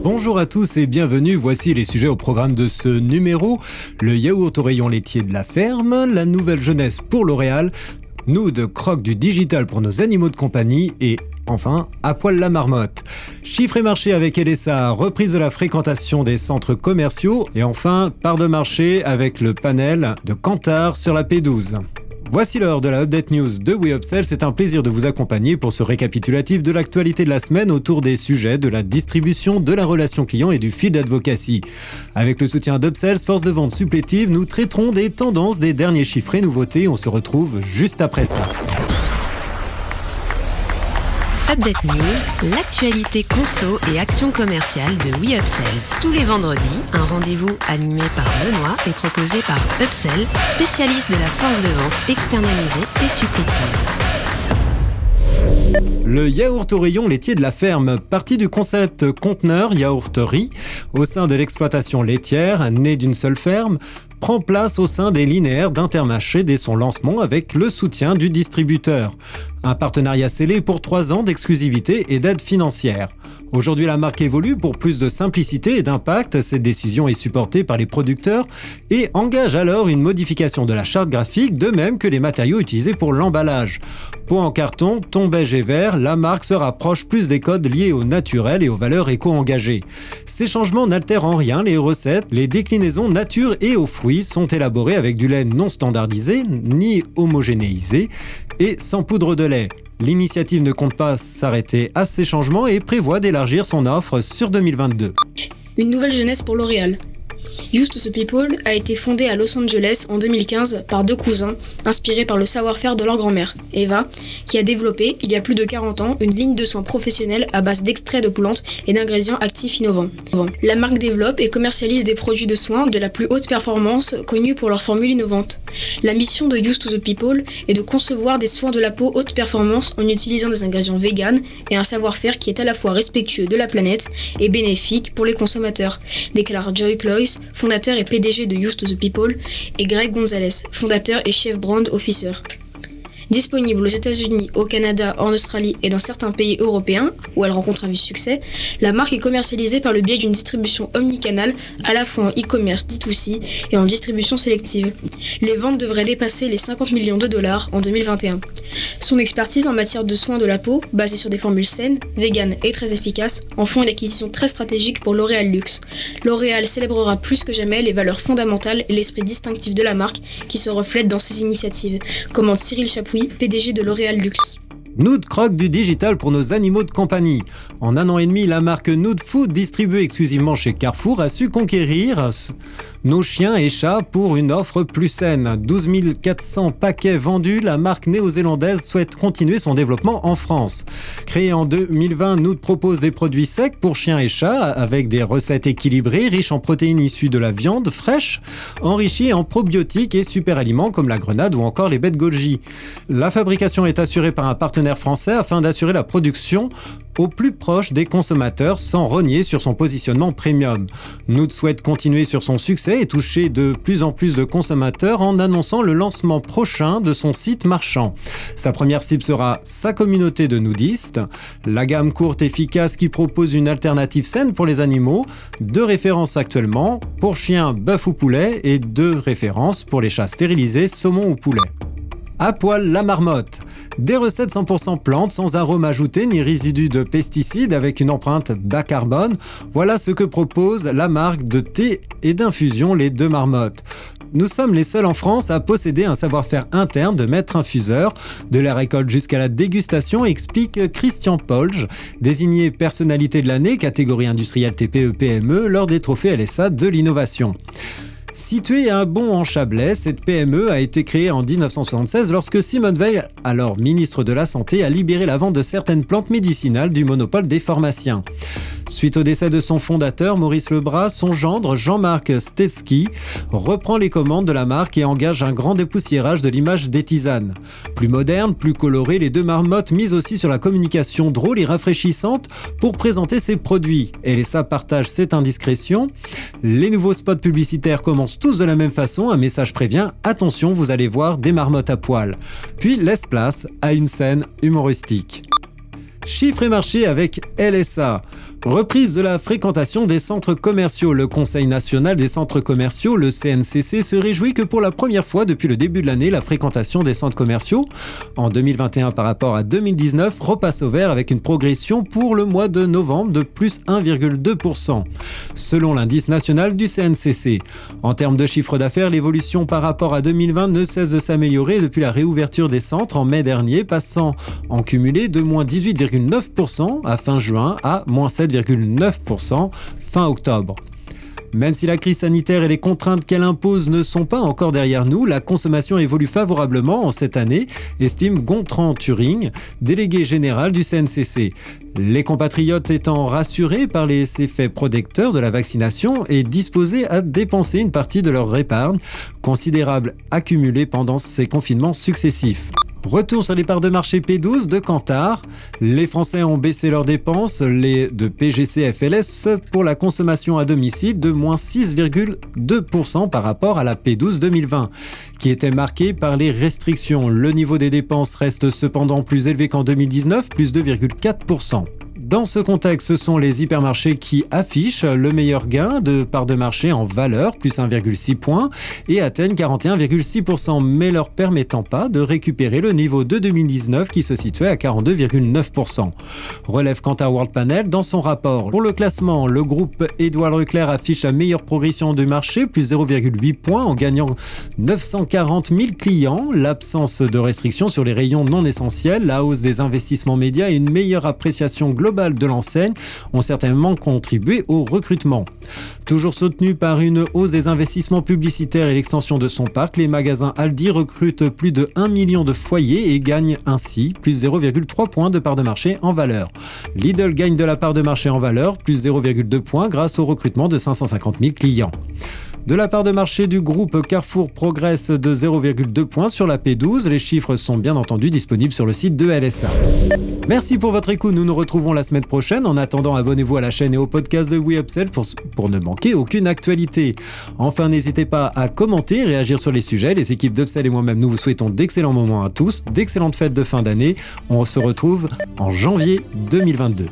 Bonjour à tous et bienvenue, voici les sujets au programme de ce numéro. Le yaourt au rayon laitier de la ferme, la nouvelle jeunesse pour L'Oréal, Nood croque du digital pour nos animaux de compagnie et enfin, à poil la marmotte. Chiffres et marché avec LSA, reprise de la fréquentation des centres commerciaux et enfin, part de marché avec le panel de Kantar sur la P12. Voici l'heure de la Update News de WeUpsell. C'est un plaisir de vous accompagner pour ce récapitulatif de l'actualité de la semaine autour des sujets de la distribution, de la relation client et du field advocacy. Avec le soutien d'Upsells, force de vente supplétive, nous traiterons des tendances, des derniers chiffres et nouveautés. On se retrouve juste après ça. Update News, l'actualité conso et action commerciale de WeUpsells. Tous les vendredis, un rendez-vous animé par Benoît et proposé par Upsell, spécialiste de la force de vente externalisée et supplétive. Le yaourt au rayon laitier de la ferme, parti du concept conteneur yaourterie au sein de l'exploitation laitière, née d'une seule ferme, prend place au sein des linéaires d'Intermarché dès son lancement avec le soutien du distributeur. Un partenariat scellé pour 3 ans d'exclusivité et d'aide financière. Aujourd'hui, la marque évolue pour plus de simplicité et d'impact. Cette décision est supportée par les producteurs et engage alors une modification de la charte graphique, de même que les matériaux utilisés pour l'emballage. Pot en carton, ton beige et vert, la marque se rapproche plus des codes liés au naturel et aux valeurs éco-engagées. Ces changements n'altèrent en rien les recettes. Les déclinaisons nature et aux fruits sont élaborées avec du lait non standardisé, ni homogénéisé et sans poudre de lait. L'initiative ne compte pas s'arrêter à ces changements et prévoit d'élargir son offre sur 2022. Une nouvelle jeunesse pour L'Oréal. Used to the People a été fondée à Los Angeles en 2015 par 2 cousins, inspirés par le savoir-faire de leur grand-mère, Eva, qui a développé, il y a plus de 40 ans, une ligne de soins professionnels à base d'extraits de plantes et d'ingrédients actifs innovants. La marque développe et commercialise des produits de soins de la plus haute performance connus pour leurs formules innovantes. La mission de Used to the People est de concevoir des soins de la peau haute performance en utilisant des ingrédients véganes et un savoir-faire qui est à la fois respectueux de la planète et bénéfique pour les consommateurs, déclare Joy Cloyce, fondateur et PDG de Used to the People, et Greg Gonzalez, fondateur et chef brand officer. Disponible aux États-Unis, au Canada, en Australie et dans certains pays européens, où elle rencontre un vif succès, la marque est commercialisée par le biais d'une distribution omnicanale, à la fois en e-commerce D2C et en distribution sélective. Les ventes devraient dépasser les 50 millions de dollars en 2021. Son expertise en matière de soins de la peau, basée sur des formules saines, véganes et très efficaces, en font une acquisition très stratégique pour L'Oréal Luxe. L'Oréal célébrera plus que jamais les valeurs fondamentales et l'esprit distinctif de la marque qui se reflètent dans ses initiatives, commente Cyril Chapuis, PDG de L'Oréal Luxe. Nood croque du digital pour nos animaux de compagnie. En 1 an et demi, la marque Nood Food, distribuée exclusivement chez Carrefour, a su conquérir nos chiens et chats pour une offre plus saine. 12 400 paquets vendus, la marque néo-zélandaise souhaite continuer son développement en France. Créée en 2020, Nood propose des produits secs pour chiens et chats avec des recettes équilibrées, riches en protéines issues de la viande fraîche, enrichies en probiotiques et super aliments comme la grenade ou encore les baies de goji. La fabrication est assurée par un partenaire français afin d'assurer la production au plus proche des consommateurs sans rogner sur son positionnement premium. Nood souhaite continuer sur son succès et toucher de plus en plus de consommateurs en annonçant le lancement prochain de son site marchand. Sa première cible sera sa communauté de noodistes. La gamme courte efficace qui propose une alternative saine pour les animaux, 2 références actuellement, pour chiens, bœuf ou poulet et 2 références pour les chats stérilisés, saumon ou poulet. À poil la marmotte. Des recettes 100% plantes sans arôme ajouté ni résidus de pesticides avec une empreinte bas carbone. Voilà ce que propose la marque de thé et d'infusion Les Deux Marmottes. Nous sommes les seuls en France à posséder un savoir-faire interne de maître infuseur, de la récolte jusqu'à la dégustation, explique Christian Polge, désigné personnalité de l'année, catégorie industrielle TPE-PME, lors des trophées LSA de l'innovation. Située à Bon en Chablais, cette PME a été créée en 1976 lorsque Simone Veil, alors ministre de la Santé, a libéré la vente de certaines plantes médicinales du monopole des pharmaciens. Suite au décès de son fondateur, Maurice Lebras, son gendre, Jean-Marc Stetsky, reprend les commandes de la marque et engage un grand dépoussiérage de l'image des tisanes. Plus moderne, plus colorée, Les Deux Marmottes misent aussi sur la communication drôle et rafraîchissante pour présenter ses produits. LSA partage cette indiscrétion. Les nouveaux spots publicitaires commencent tous de la même façon. Un message prévient « Attention, vous allez voir des marmottes à poil ». Puis laisse place à une scène humoristique. Chiffres et marché avec LSA. Reprise de la fréquentation des centres commerciaux. Le Conseil national des centres commerciaux, le CNCC, se réjouit que pour la première fois depuis le début de l'année, la fréquentation des centres commerciaux en 2021 par rapport à 2019 repasse au vert avec une progression pour le mois de novembre de plus 1,2%, selon l'indice national du CNCC. En termes de chiffre d'affaires, l'évolution par rapport à 2020 ne cesse de s'améliorer depuis la réouverture des centres en mai dernier, passant en cumulé de moins 18,9% à fin juin à moins 7,9% fin octobre. Même si la crise sanitaire et les contraintes qu'elle impose ne sont pas encore derrière nous, la consommation évolue favorablement en cette année, estime Gontran Turing, délégué général du CNCC. Les compatriotes étant rassurés par les effets protecteurs de la vaccination et disposés à dépenser une partie de leur épargne, considérable accumulée pendant ces confinements successifs. Retour sur les parts de marché P12 de Kantar. Les Français ont baissé leurs dépenses, les de PGC FLS, pour la consommation à domicile de moins 6,2% par rapport à la P12 2020, qui était marquée par les restrictions. Le niveau des dépenses reste cependant plus élevé qu'en 2019, plus 2,4%. Dans ce contexte, ce sont les hypermarchés qui affichent le meilleur gain de part de marché en valeur, plus 1,6 points, et atteignent 41,6%, mais leur permettant pas de récupérer le niveau de 2019 qui se situait à 42,9%. Relève Kantar World Panel dans son rapport. Pour le classement, le groupe Édouard Leclerc affiche la meilleure progression du marché, plus 0,8 points, en gagnant 940 000 clients. L'absence de restrictions sur les rayons non essentiels, la hausse des investissements médias et une meilleure appréciation globale de l'enseigne ont certainement contribué au recrutement. Toujours soutenu par une hausse des investissements publicitaires et l'extension de son parc, les magasins Aldi recrutent plus de 1 million de foyers et gagnent ainsi plus 0,3 points de part de marché en valeur. Lidl gagne de la part de marché en valeur, plus 0,2 points grâce au recrutement de 550 000 clients. De la part de marché du groupe, Carrefour progresse de 0,2 points sur la P12. Les chiffres sont bien entendu disponibles sur le site de LSA. Merci pour votre écoute. Nous nous retrouvons la semaine prochaine. En attendant, abonnez-vous à la chaîne et au podcast de WeUpsell pour ne manquer aucune actualité. Enfin, n'hésitez pas à commenter et réagir sur les sujets. Les équipes d'Upsell et moi-même, nous vous souhaitons d'excellents moments à tous, d'excellentes fêtes de fin d'année. On se retrouve en janvier 2022.